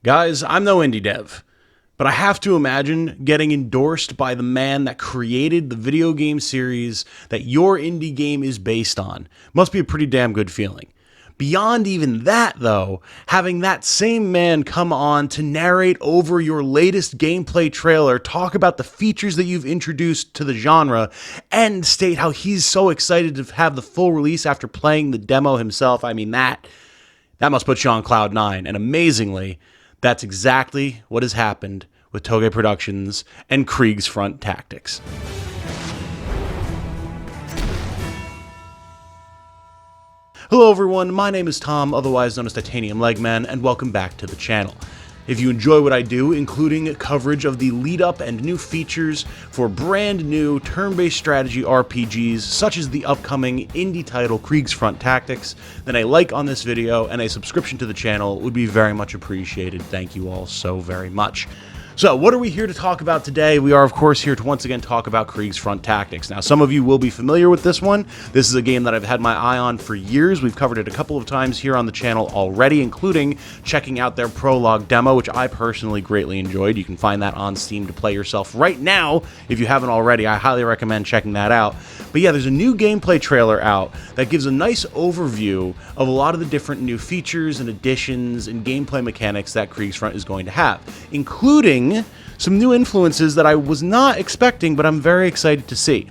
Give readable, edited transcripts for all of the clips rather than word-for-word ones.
Guys, I'm no indie dev, but I have to imagine getting endorsed by the man that created the video game series that your indie game is based on. Must be a pretty damn good feeling. Beyond even that, though, having that same man come on to narrate over your latest gameplay trailer, talk about the features that you've introduced to the genre, and state how he's so excited to have the full release after playing the demo himself, I mean, that must put you on cloud nine. And amazingly, that's exactly what has happened with Toge Productions and Kriegsfront Tactics. Hello everyone, my name is Tom, otherwise known as Titanium Legman, and welcome back to the channel. If you enjoy what I do, including coverage of the lead-up and new features for brand new turn-based strategy RPGs, such as the upcoming indie title Kriegsfront Tactics, then a like on this video and a subscription to the channel would be very much appreciated. Thank you all so very much. So, what are we here to talk about today? We are, of course, here to once again talk about Kriegsfront Tactics. Now, some of you will be familiar with this one. This is a game that I've had my eye on for years. We've covered it a couple of times here on the channel already, including checking out their prologue demo, which I personally greatly enjoyed. You can find that on Steam to play yourself right now. If you haven't already, I highly recommend checking that out. But yeah, there's a new gameplay trailer out that gives a nice overview of a lot of the different new features and additions and gameplay mechanics that Kriegsfront is going to have, including some new influences that I was not expecting, but I'm very excited to see.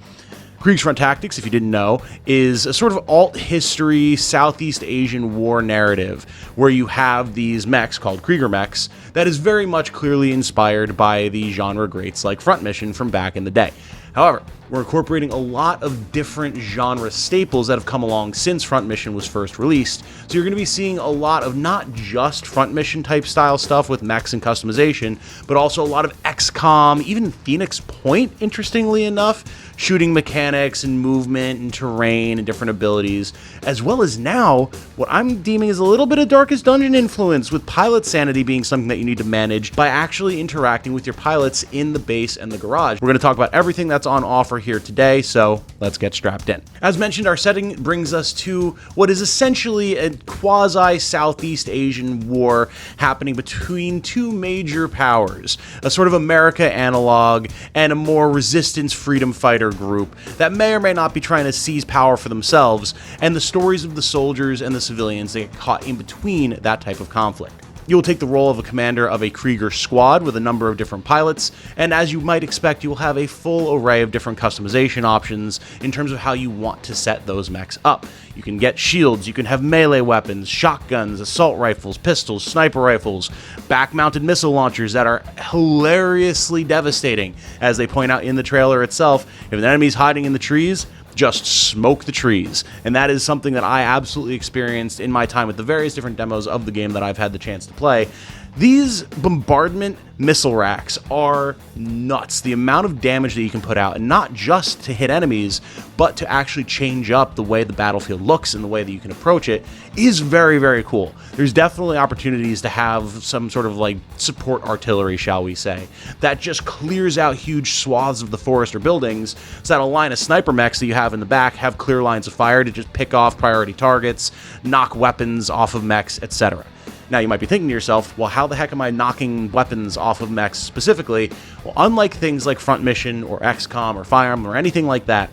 Kriegsfront Tactics, if you didn't know, is a sort of alt-history Southeast Asian war narrative where you have these mechs called Krieger mechs that is very much clearly inspired by the genre greats like Front Mission from back in the day. However, we're incorporating a lot of different genre staples that have come along since Front Mission was first released, so you're going to be seeing a lot of not just Front Mission type style stuff with mechs and customization, but also a lot of XCOM, even Phoenix Point, interestingly enough, shooting mechanics and movement and terrain and different abilities, as well as now what I'm deeming is a little bit of Darkest Dungeon influence, with pilot sanity being something that you need to manage by actually interacting with your pilots in the base and the garage. We're going to talk about everything that's on offer here today, so let's get strapped in. As mentioned, our setting brings us to what is essentially a quasi-Southeast Asian war happening between two major powers, a sort of America analog and a more resistance freedom fighter group that may or may not be trying to seize power for themselves, and the stories of the soldiers and the civilians that get caught in between that type of conflict. You will take the role of a commander of a Krieger squad with a number of different pilots, and as you might expect, you will have a full array of different customization options in terms of how you want to set those mechs up. You can get shields, you can have melee weapons, shotguns, assault rifles, pistols, sniper rifles, back-mounted missile launchers that are hilariously devastating. As they point out in the trailer itself, if an enemy's hiding in the trees, just smoke the trees. And that is something that I absolutely experienced in my time with the various different demos of the game that I've had the chance to play. These bombardment missile racks are nuts. The amount of damage that you can put out, and not just to hit enemies, but to actually change up the way the battlefield looks and the way that you can approach it, is very, very cool. There's definitely opportunities to have some sort of like support artillery, shall we say, that just clears out huge swaths of the forest or buildings, so that a line of sniper mechs that you have in the back have clear lines of fire to just pick off priority targets, knock weapons off of mechs, etc. Now, you might be thinking to yourself, well, how the heck am I knocking weapons off of mechs specifically? Well, unlike things like Front Mission or XCOM or Fire Emblem or anything like that,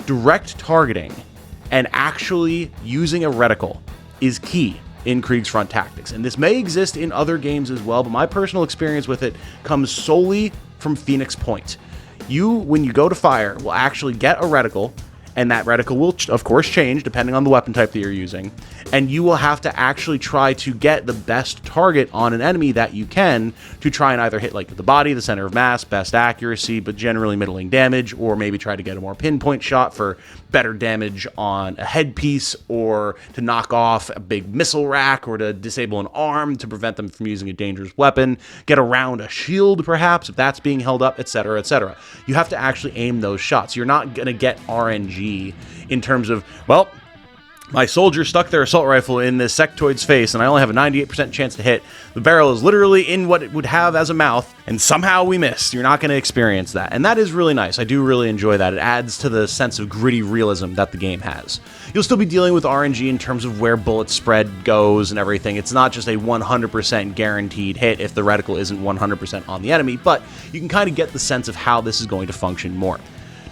direct targeting and actually using a reticle is key in Kriegsfront Tactics. And this may exist in other games as well, but my personal experience with it comes solely from Phoenix Point. You, when you go to fire, will actually get a reticle, and that reticle will, of course, change depending on the weapon type that you're using, and you will have to actually try to get the best target on an enemy that you can to try and either hit like the body, the center of mass, best accuracy, but generally middling damage, or maybe try to get a more pinpoint shot for better damage on a headpiece, or to knock off a big missile rack, or to disable an arm to prevent them from using a dangerous weapon, get around a shield perhaps if that's being held up, etc., etc. You have to actually aim those shots. You're not going to get RNG in terms of, well, My soldier stuck their assault rifle in this sectoid's face, and I only have a 98% chance to hit. The barrel is literally in what it would have as a mouth, and somehow we missed. You're not going to experience that, and that is really nice. I do really enjoy that. It adds to the sense of gritty realism that the game has. You'll still be dealing with RNG in terms of where bullet spread goes and everything. It's not just a 100% guaranteed hit if the reticle isn't 100% on the enemy, but you can kind of get the sense of how this is going to function more.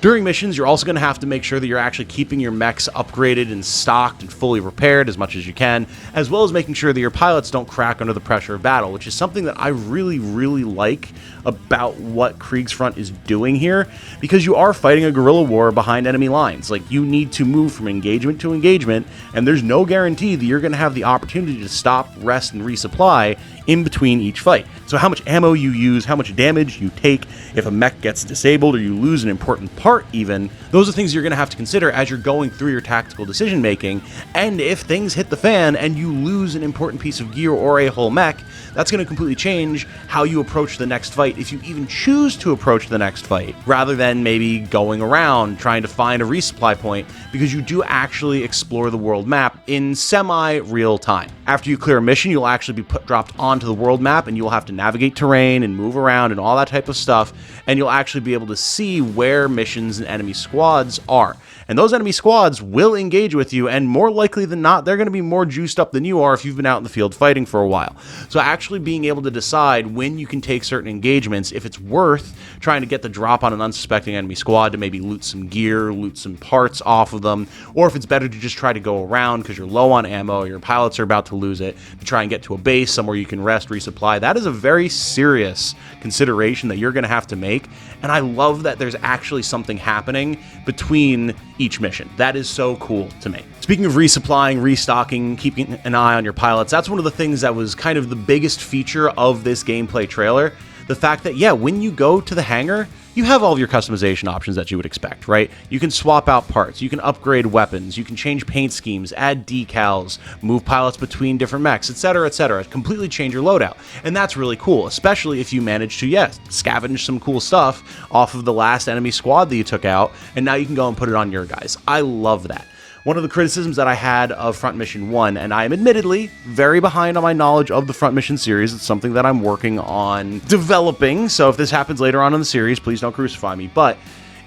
During missions, you're also going to have to make sure that you're actually keeping your mechs upgraded and stocked and fully repaired as much as you can, as well as making sure that your pilots don't crack under the pressure of battle, which is something that I really, really like about what Kriegsfront is doing here, because you are fighting a guerrilla war behind enemy lines. Like, you need to move from engagement to engagement, and there's no guarantee that you're going to have the opportunity to stop, rest, and resupply in between each fight. So how much ammo you use, how much damage you take, if a mech gets disabled or you lose an important part even, those are things you're going to have to consider as you're going through your tactical decision making. And if things hit the fan and you lose an important piece of gear or a whole mech, that's going to completely change how you approach the next fight, if you even choose to approach the next fight, rather than maybe going around trying to find a resupply point, because you do actually explore the world map in semi-real time. After you clear a mission, you'll actually be dropped onto the world map, and you'll have to navigate terrain and move around and all that type of stuff, and you'll actually be able to see where missions and enemy squads are. And those enemy squads will engage with you, and more likely than not, they're going to be more juiced up than you are if you've been out in the field fighting for a while. So actually being able to decide when you can take certain engagements, if it's worth trying to get the drop on an unsuspecting enemy squad to maybe loot some gear, loot some parts off of them, or if it's better to just try to go around because you're low on ammo, your pilots are about to lose it, to try and get to a base somewhere you can rest, resupply. That is a very serious consideration that you're going to have to make, and I love that there's actually something happening between each mission. That is so cool to me. Speaking of resupplying, restocking, keeping an eye on your pilots, that's one of the things that was kind of the biggest feature of this gameplay trailer. The fact that, yeah, when you go to the hangar, you have all of your customization options that you would expect, right? You can swap out parts, you can upgrade weapons, you can change paint schemes, add decals, move pilots between different mechs, etc., completely change your loadout. And that's really cool, especially if you manage to, yes, scavenge some cool stuff off of the last enemy squad that you took out, and now you can go and put it on your guys. I love that. One of the criticisms that I had of Front Mission 1, and I am admittedly very behind on my knowledge of the Front Mission series, it's something that I'm working on developing, so if this happens later on in the series, please don't crucify me, but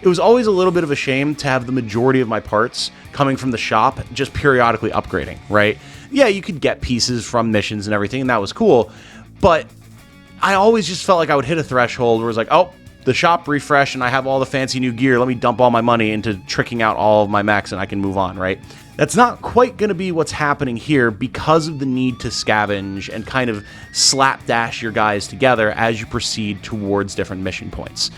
it was always a little bit of a shame to have the majority of my parts coming from the shop just periodically upgrading, right? Yeah, you could get pieces from missions and everything, and that was cool, but I always just felt like I would hit a threshold where it was like, oh, the shop refresh and I have all the fancy new gear, let me dump all my money into tricking out all of my mechs and I can move on, right? That's not quite going to be what's happening here because of the need to scavenge and kind of slapdash your guys together as you proceed towards different mission points.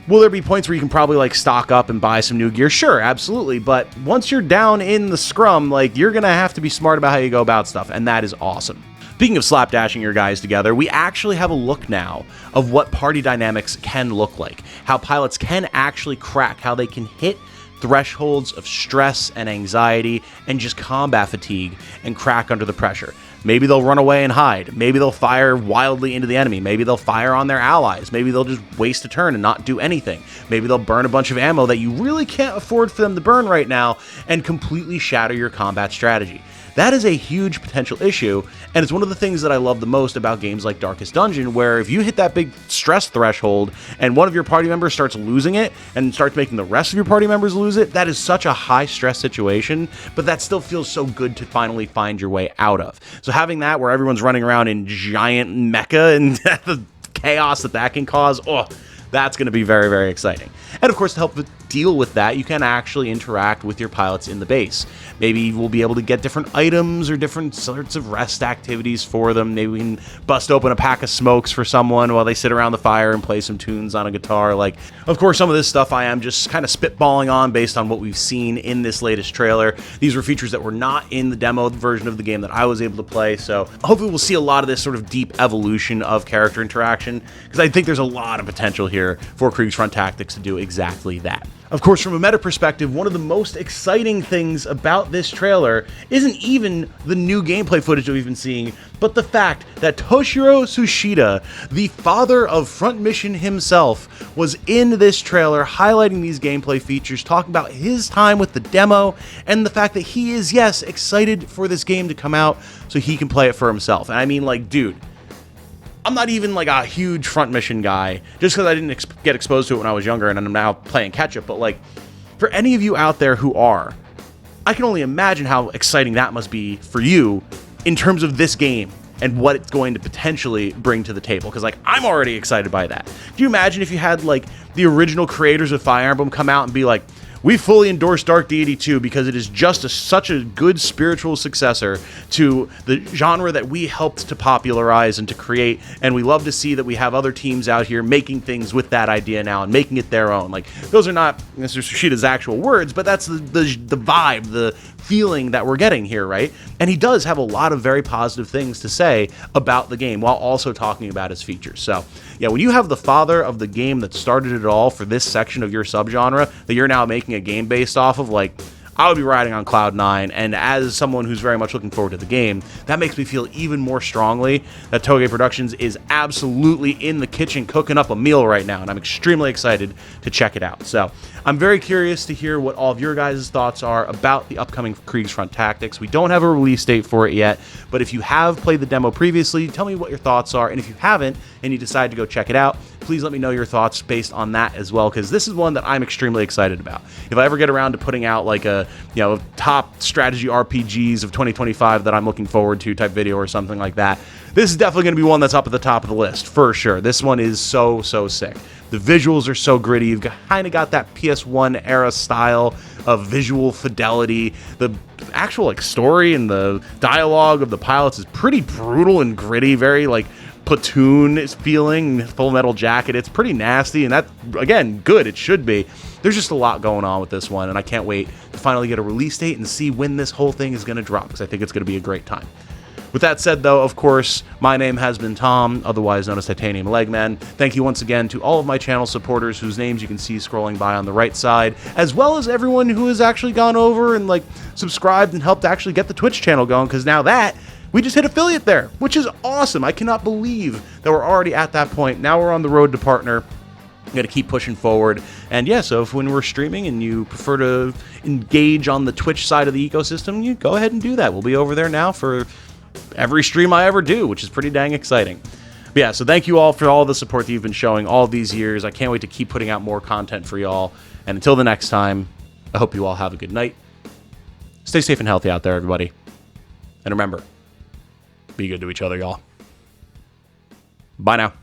Will there be points where you can probably like stock up and buy some new gear? Sure, absolutely, but once you're down in the scrum, like, you're going to have to be smart about how you go about stuff, and that is awesome. Speaking of slapdashing your guys together, we actually have a look now of what party dynamics can look like, how pilots can actually crack, how they can hit thresholds of stress and anxiety and just combat fatigue and crack under the pressure. Maybe they'll run away and hide. Maybe they'll fire wildly into the enemy. Maybe they'll fire on their allies. Maybe they'll just waste a turn and not do anything. Maybe they'll burn a bunch of ammo that you really can't afford for them to burn right now and completely shatter your combat strategy. That is a huge potential issue, and it's one of the things that I love the most about games like Darkest Dungeon, where if you hit that big stress threshold and one of your party members starts losing it and starts making the rest of your party members lose it, that is such a high stress situation, but that still feels so good to finally find your way out of. So having that where everyone's running around in giant mecha and the chaos that can cause, oh, that's going to be very, very exciting. And of course, to help deal with that, you can actually interact with your pilots in the base. Maybe we'll be able to get different items or different sorts of rest activities for them. Maybe we can bust open a pack of smokes for someone while they sit around the fire and play some tunes on a guitar. Like, of course, some of this stuff I am just kind of spitballing on based on what we've seen in this latest trailer. These were features that were not in the demo version of the game that I was able to play, so hopefully we'll see a lot of this sort of deep evolution of character interaction, because I think there's a lot of potential here for Kriegsfront Tactics to do exactly that. Of course, from a meta perspective, one of the most exciting things about this trailer isn't even the new gameplay footage that we've been seeing, but the fact that Toshiro Tsushita, the father of Front Mission himself, was in this trailer highlighting these gameplay features, talking about his time with the demo, and the fact that he is, yes, excited for this game to come out so he can play it for himself. And I mean, like, dude, I'm not even like a huge Front Mission guy, just because I didn't get exposed to it when I was younger and I'm now playing catch-up, but like, for any of you out there who are, I can only imagine how exciting that must be for you in terms of this game and what it's going to potentially bring to the table, because like, I'm already excited by that. Can you imagine if you had like the original creators of Fire Emblem come out and be like, we fully endorse Dark Deity 2 because it is just such a good spiritual successor to the genre that we helped to popularize and to create, and we love to see that we have other teams out here making things with that idea now and making it their own. Like, those are not Mr. Tsushita's actual words, but that's the vibe, the feeling that we're getting here, right? And he does have a lot of very positive things to say about the game while also talking about its features. So yeah, when you have the father of the game that started it all for this section of your subgenre that you're now making a game based off of, like, I would be riding on cloud nine. And as someone who's very much looking forward to the game, that makes me feel even more strongly that Toge Productions is absolutely in the kitchen cooking up a meal right now, and I'm extremely excited to check it out. So I'm very curious to hear what all of your guys' thoughts are about the upcoming Kriegsfront Tactics. We don't have a release date for it yet, but if you have played the demo previously, tell me what your thoughts are, and if you haven't and you decide to go check it out, please let me know your thoughts based on that as well, because this is one that I'm extremely excited about. If I ever get around to putting out like a, you know, top strategy RPGs of 2025 that I'm looking forward to type video or something like that, this is definitely going to be one that's up at the top of the list for sure. This one is so sick. The visuals are so gritty. You've kind of got that PS1 era style of visual fidelity. The actual like story and the dialogue of the pilots is pretty brutal and gritty, very like Platoon is feeling, Full Metal Jacket. It's pretty nasty, and that, again, good. It should be. There's just a lot going on with this one, and I can't wait to finally get a release date and see when this whole thing is going to drop, because I think it's going to be a great time. With that said, though, of course, my name has been Tom, otherwise known as Titanium Legman. Thank you once again to all of my channel supporters whose names you can see scrolling by on the right side, as well as everyone who has actually gone over and like subscribed and helped actually get the Twitch channel going, because now that we just hit affiliate there, which is awesome. I cannot believe that we're already at that point. Now we're on the road to partner. I'm going to keep pushing forward. And yeah, so if when we're streaming and you prefer to engage on the Twitch side of the ecosystem, you go ahead and do that. We'll be over there now for every stream I ever do, which is pretty dang exciting. But yeah, so thank you all for all the support that you've been showing all these years. I can't wait to keep putting out more content for y'all. And until the next time, I hope you all have a good night. Stay safe and healthy out there, everybody. And remember, be good to each other, y'all. Bye now.